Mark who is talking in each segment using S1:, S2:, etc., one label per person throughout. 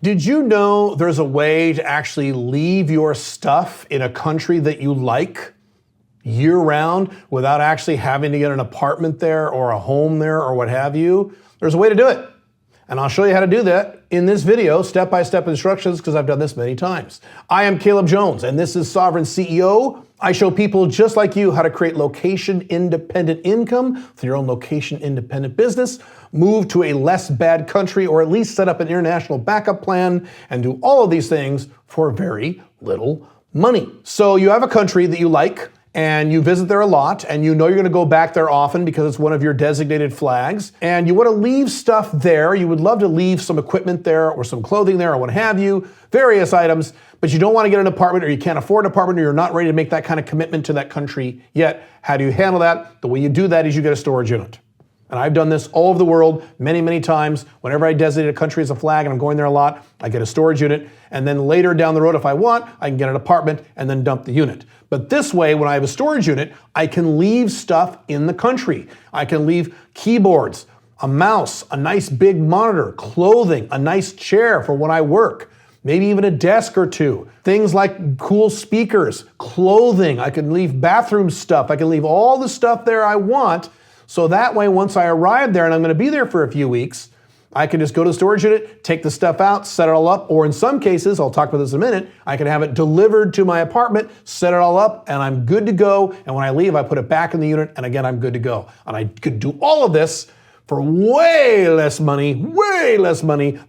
S1: Did you know there's a way to actually leave your stuff in a country that you like year-round without actually having to get an apartment there or a home there or what have you? There's a way to do it. And I'll show you how to do that in this video, step-by-step instructions, because I've done this many times. I am Caleb Jones, and this is Sovereign CEO. I show people just like you how to create location-independent income for your own location-independent business, move to a less bad country, or at least set up an international backup plan, and do all of these things for very little money. So you have a country that you like, and you visit there a lot, and you know you're gonna go back there often because it's one of your designated flags, and you wanna leave stuff there. You would love to leave some equipment there or some clothing there or what have you, various items, but you don't wanna get an apartment or you can't afford an apartment or you're not ready to make that kind of commitment to that country yet. How do you handle that? The way you do that is you get a storage unit. And I've done this all over the world many, many times. Whenever I designate a country as a flag and I'm going there a lot, I get a storage unit. And then later down the road, if I want, I can get an apartment and then dump the unit. But this way, when I have a storage unit, I can leave stuff in the country. I can leave keyboards, a mouse, a nice big monitor, clothing, a nice chair for when I work, maybe even a desk or two. Things like cool speakers, clothing. I can leave bathroom stuff. I can leave all the stuff there I want. So that way, once I arrive there and I'm gonna be there for a few weeks, I can just go to the storage unit, take the stuff out, set it all up, or in some cases, I'll talk about this in a minute, I can have it delivered to my apartment, set it all up, and I'm good to go. And when I leave, I put it back in the unit, and again, I'm good to go. And I could do all of this for way less money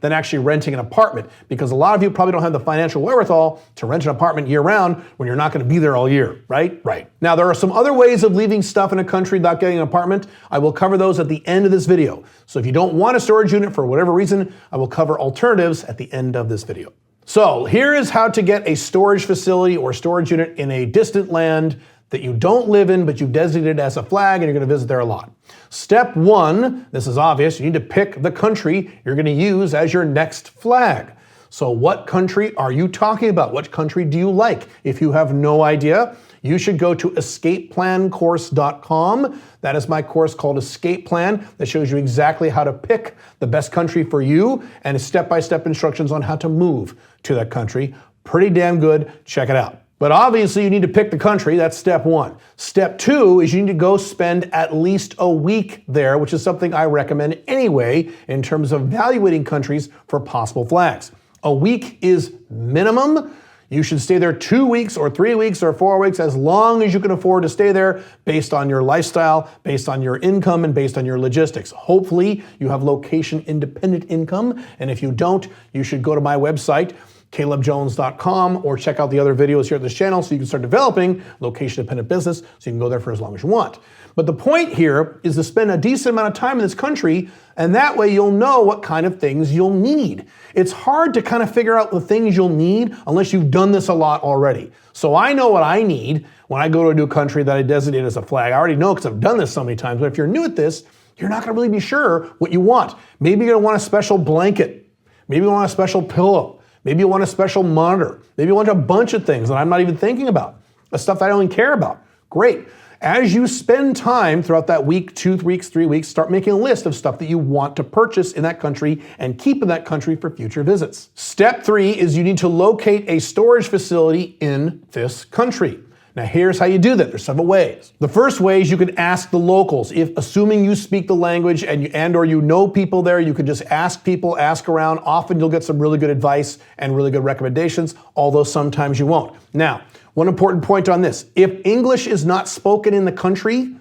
S1: than actually renting an apartment, because a lot of you probably don't have the financial wherewithal to rent an apartment year-round when you're not going to be there all year, right? Right. Now, there are some other ways of leaving stuff in a country without getting an apartment. I will cover those at the end of this video. So if you don't want a storage unit for whatever reason, I will cover alternatives at the end of this video. So here is how to get a storage facility or storage unit in a distant land that you don't live in, but you've designated as a flag and you're gonna visit there a lot. Step one, this is obvious, you need to pick the country you're gonna use as your next flag. So what country are you talking about? What country do you like? If you have no idea, you should go to escapeplancourse.com. That is my course called Escape Plan that shows you exactly how to pick the best country for you and step-by-step instructions on how to move to that country. Pretty damn good, check it out. But obviously you need to pick the country, that's step one. Step two is you need to go spend at least a week there, which is something I recommend anyway in terms of evaluating countries for possible flags. A week is minimum. You should stay there 2 weeks or 3 weeks or 4 weeks, as long as you can afford to stay there based on your lifestyle, based on your income, and based on your logistics. Hopefully you have location-independent income, and if you don't, you should go to my website, calebjones.com, or check out the other videos here at this channel so you can start developing location-independent business so you can go there for as long as you want. But the point here is to spend a decent amount of time in this country, and that way you'll know what kind of things you'll need. It's hard to kind of figure out the things you'll need unless you've done this a lot already. So I know what I need when I go to a new country that I designate as a flag. I already know because I've done this so many times, but if you're new at this, you're not gonna really be sure what you want. Maybe you're gonna want a special blanket. Maybe you want a special pillow. Maybe you want a special monitor. Maybe you want a bunch of things that I'm not even thinking about. The stuff that I don't even care about. Great. As you spend time throughout that week, 2 weeks, 3 weeks, start making a list of stuff that you want to purchase in that country and keep in that country for future visits. Step three is you need to locate a storage facility in this country. Now here's how you do that. There's several ways. The first way is you can ask the locals. If assuming you speak the language and or you know people there, you can just ask people, ask around. Often you'll get some really good advice and really good recommendations, although sometimes you won't. Now, one important point on this. If English is not spoken in the country,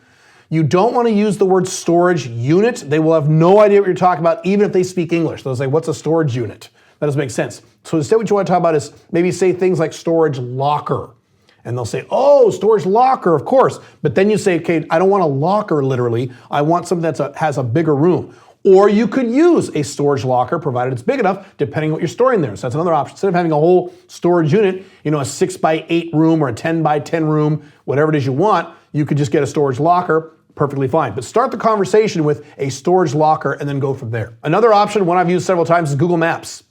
S1: you don't want to use the word storage unit. They will have no idea what you're talking about, even if they speak English. They'll say, what's a storage unit? That doesn't make sense. So instead what you want to talk about is maybe say things like storage locker. And they'll say, oh, storage locker, of course. But then you say, okay, I don't want a locker literally. I want something that has a bigger room. Or you could use a storage locker, provided it's big enough, depending on what you're storing there. So that's another option. Instead of having a whole storage unit, a 6x8 room or a 10x10 room, whatever it is you want, you could just get a storage locker, perfectly fine. But start the conversation with a storage locker and then go from there. Another option, one I've used several times, is Google Maps.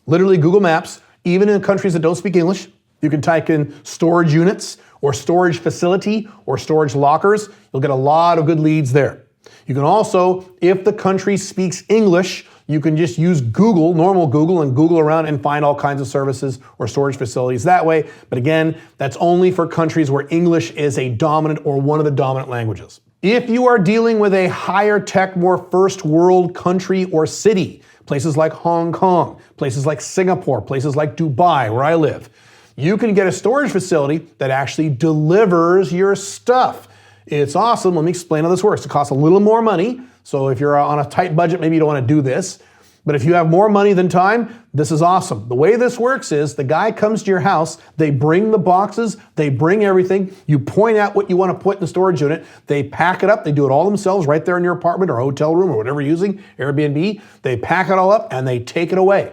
S1: Literally Google Maps, even in countries that don't speak English. You can type in storage units or storage facility or storage lockers. You'll get a lot of good leads there. You can also, if the country speaks English, You can just use Google, normal Google, and Google around and find all kinds of services or storage facilities that way. But again, that's only for countries where English is a dominant or one of the dominant languages. If you are dealing with a higher tech, more first world country or city, places like Hong Kong, places like Singapore, places like Dubai, where I live, you can get a storage facility that actually delivers your stuff. It's awesome. Let me explain how this works. It costs a little more money. So if you're on a tight budget, maybe you don't want to do this. But if you have more money than time, this is awesome. The way this works is the guy comes to your house, they bring the boxes, they bring everything, you point out what you want to put in the storage unit, they pack it up, they do it all themselves right there in your apartment or hotel room or whatever you're using, Airbnb, they pack it all up and they take it away.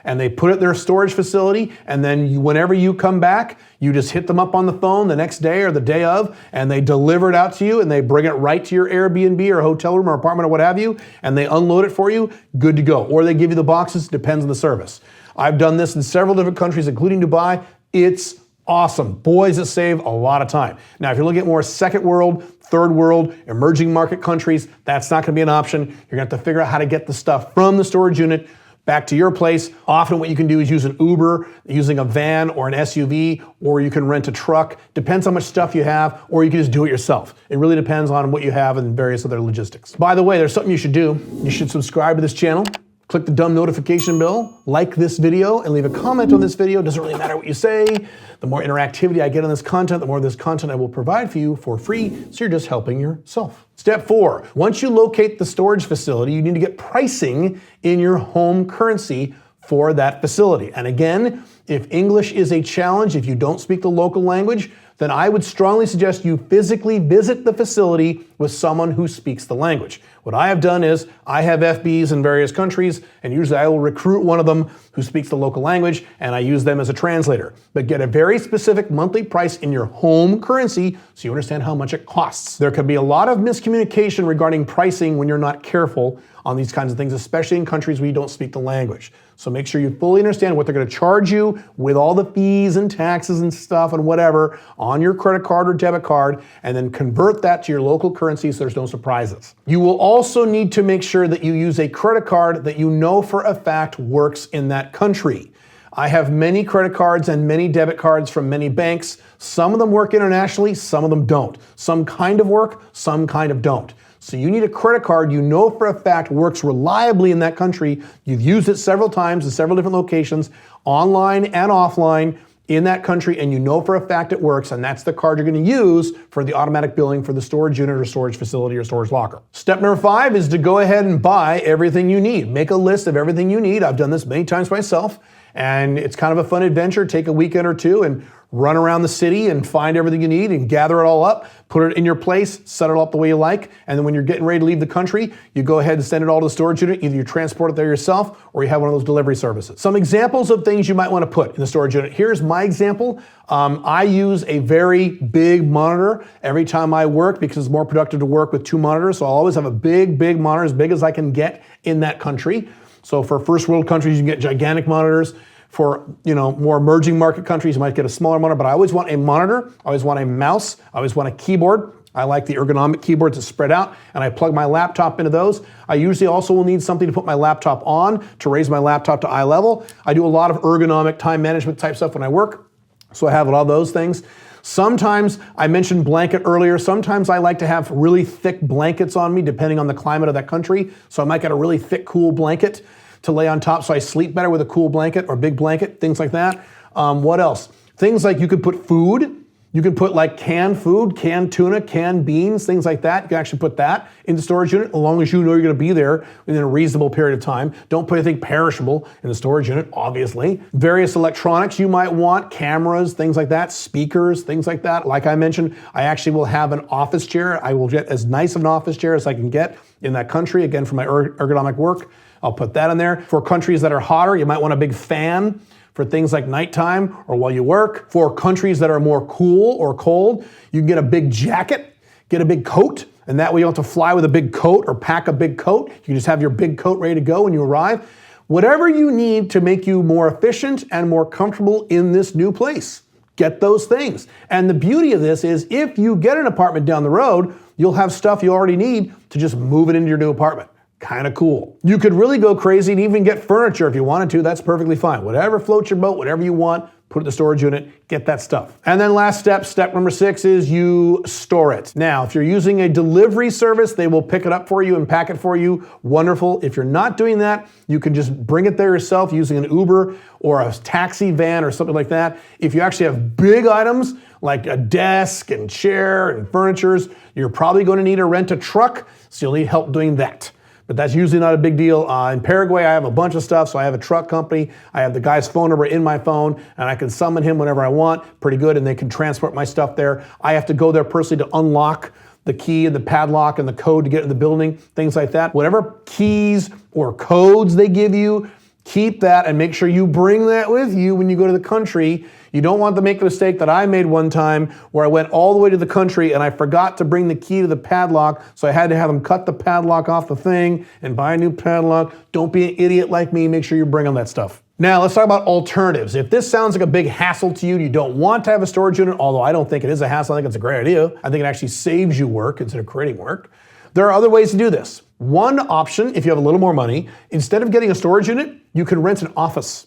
S1: And they put it in their storage facility, and then whenever you come back, you just hit them up on the phone the next day or the day of, and they deliver it out to you, and they bring it right to your Airbnb or hotel room or apartment or what have you, and they unload it for you, good to go. Or they give you the boxes, depends on the service. I've done this in several different countries, including Dubai. It's awesome. Boy, does it save a lot of time. Now, if you're looking at more second world, third world, emerging market countries, that's not gonna be an option. You're gonna have to figure out how to get the stuff from the storage unit back to your place. Often what you can do is use an Uber, using a van or an SUV, or you can rent a truck. Depends how much stuff you have, or you can just do it yourself. It really depends on what you have and various other logistics. By the way, there's something you should do. You should subscribe to this channel, click the dumb notification bell, like this video, and leave a comment on this video. It doesn't really matter what you say. The more interactivity I get on this content, the more of this content I will provide for you for free, so you're just helping yourself. Step 4, once you locate the storage facility, you need to get pricing in your home currency for that facility. And again, if English is a challenge, if you don't speak the local language, then I would strongly suggest you physically visit the facility with someone who speaks the language. What I have done is I have FBs in various countries, and usually I will recruit one of them who speaks the local language, and I use them as a translator. But get a very specific monthly price in your home currency so you understand how much it costs. There could be a lot of miscommunication regarding pricing when you're not careful on these kinds of things, especially in countries where you don't speak the language. So make sure you fully understand what they're going to charge you with all the fees and taxes and stuff and whatever on your credit card or debit card, and then convert that to your local currency so there's no surprises. You will also need to make sure that you use a credit card that you know for a fact works in that country. I have many credit cards and many debit cards from many banks. Some of them work internationally, some of them don't. Some kind of work, some kind of don't. So you need a credit card you know for a fact works reliably in that country. You've used it several times in several different locations, online and offline in that country, and you know for a fact it works, and that's the card you're going to use for the automatic billing for the storage unit or storage facility or storage locker. Step number 5 is to go ahead and buy everything you need. Make a list of everything you need. I've done this many times myself, and it's kind of a fun adventure. Take a weekend or two and run around the city and find everything you need and gather it all up, put it in your place, set it up the way you like, and then when you're getting ready to leave the country, you go ahead and send it all to the storage unit. Either you transport it there yourself or you have one of those delivery services. Some examples of things you might want to put in the storage unit. Here's my example. I use a very big monitor every time I work because it's more productive to work with 2 monitors, so I'll always have a big monitor, as big as I can get in that country. So for first world countries, you can get gigantic monitors. For more emerging market countries, you might get a smaller monitor, but I always want a monitor, I always want a mouse, I always want a keyboard. I like the ergonomic keyboards that spread out, and I plug my laptop into those. I usually also will need something to put my laptop on to raise my laptop to eye level. I do a lot of ergonomic time management type stuff when I work, so I have all those things. Sometimes, I mentioned blanket earlier, sometimes I like to have really thick blankets on me depending on the climate of that country, so I might get a really thick, cool blanket to lay on top so I sleep better with a cool blanket or big blanket, things like that. What else? Things like you could put food. You can put like canned food, canned tuna, canned beans, things like that. You can actually put that in the storage unit as long as you know you're going to be there within a reasonable period of time. Don't put anything perishable in the storage unit, obviously. Various electronics you might want, cameras, things like that, speakers, things like that. Like I mentioned, I actually will have an office chair. I will get as nice of an office chair as I can get in that country, again, for my ergonomic work. I'll put that in there. For countries that are hotter, you might want a big fan for things like nighttime or while you work. For countries that are more cool or cold, you can get a big jacket, get a big coat, and that way you don't have to fly with a big coat or pack a big coat. You can just have your big coat ready to go when you arrive. Whatever you need to make you more efficient and more comfortable in this new place. Get those things. And the beauty of this is if you get an apartment down the road, you'll have stuff you already need to just move it into your new apartment. Kind of cool. You could really go crazy and even get furniture if you wanted to. That's perfectly fine. Whatever floats your boat, whatever you want, put it in the storage unit, get that stuff. And then last step number 6 is you store it. Now, if you're using a delivery service, they will pick it up for you and pack it for you. Wonderful. If you're not doing that, you can just bring it there yourself using an Uber or a taxi van or something like that. If you actually have big items like a desk and chair and furnitures, you're probably going to need to rent a truck, so you'll need help doing that. But that's usually not a big deal. In Paraguay, I have a bunch of stuff, so I have a truck company. I have the guy's phone number in my phone, and I can summon him whenever I want. Pretty good, and they can transport my stuff there. I have to go there personally to unlock the key and the padlock and the code to get in the building, things like that. Whatever keys or codes they give you, keep that and make sure you bring that with you when you go to the country. You don't want to make the mistake that I made one time where I went all the way to the country and I forgot to bring the key to the padlock, so I had to have them cut the padlock off the thing and buy a new padlock. Don't be an idiot like me. Make sure you bring all that stuff. Now, let's talk about alternatives. If this sounds like a big hassle to you, you don't want to have a storage unit, although I don't think it is a hassle. I think it's a great idea. I think it actually saves you work instead of creating work. There are other ways to do this. One option, if you have a little more money, instead of getting a storage unit, you can rent an office.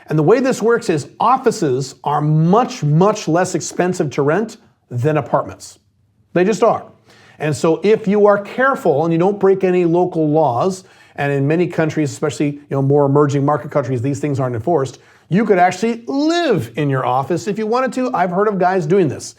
S1: And the way this works is offices are much, much less expensive to rent than apartments. They just are. And so if you are careful and you don't break any local laws, and in many countries, especially more emerging market countries, these things aren't enforced, you could actually live in your office if you wanted to. I've heard of guys doing this.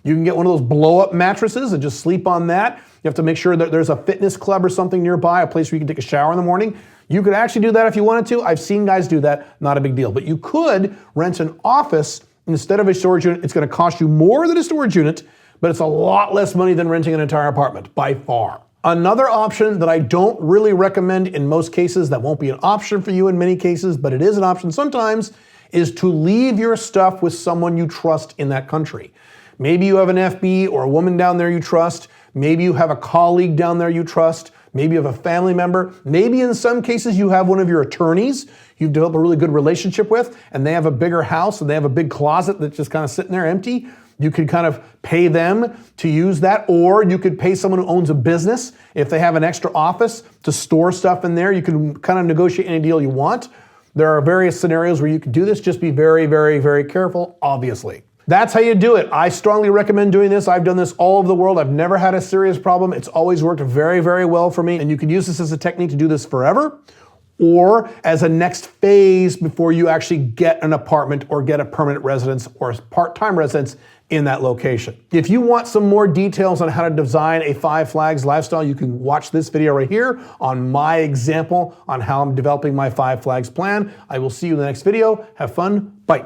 S1: You can get one of those blow-up mattresses and just sleep on that. You have to make sure that there's a fitness club or something nearby, a place where you can take a shower in the morning. You could actually do that if you wanted to. I've seen guys do that, not a big deal. But you could rent an office instead of a storage unit. It's going to cost you more than a storage unit, but it's a lot less money than renting an entire apartment, by far. Another option that I don't really recommend in most cases, that won't be an option for you in many cases, but it is an option sometimes, is to leave your stuff with someone you trust in that country. Maybe you have an FB or a woman down there you trust. Maybe you have a colleague down there you trust. Maybe you have a family member. Maybe in some cases you have one of your attorneys you've developed a really good relationship with, and they have a bigger house and they have a big closet that's just kind of sitting there empty. You could kind of pay them to use that, or you could pay someone who owns a business. If they have an extra office to store stuff in there, you can kind of negotiate any deal you want. There are various scenarios where you can do this. Just be very, very, very careful, obviously. That's how you do it. I strongly recommend doing this. I've done this all over the world. I've never had a serious problem. It's always worked very, very well for me. And you can use this as a technique to do this forever, or as a next phase before you actually get an apartment or get a permanent residence or a part-time residence in that location. If you want some more details on how to design a 5 Flags lifestyle, you can watch this video right here on my example on how I'm developing my 5 Flags plan. I will see you in the next video. Have fun. Bye.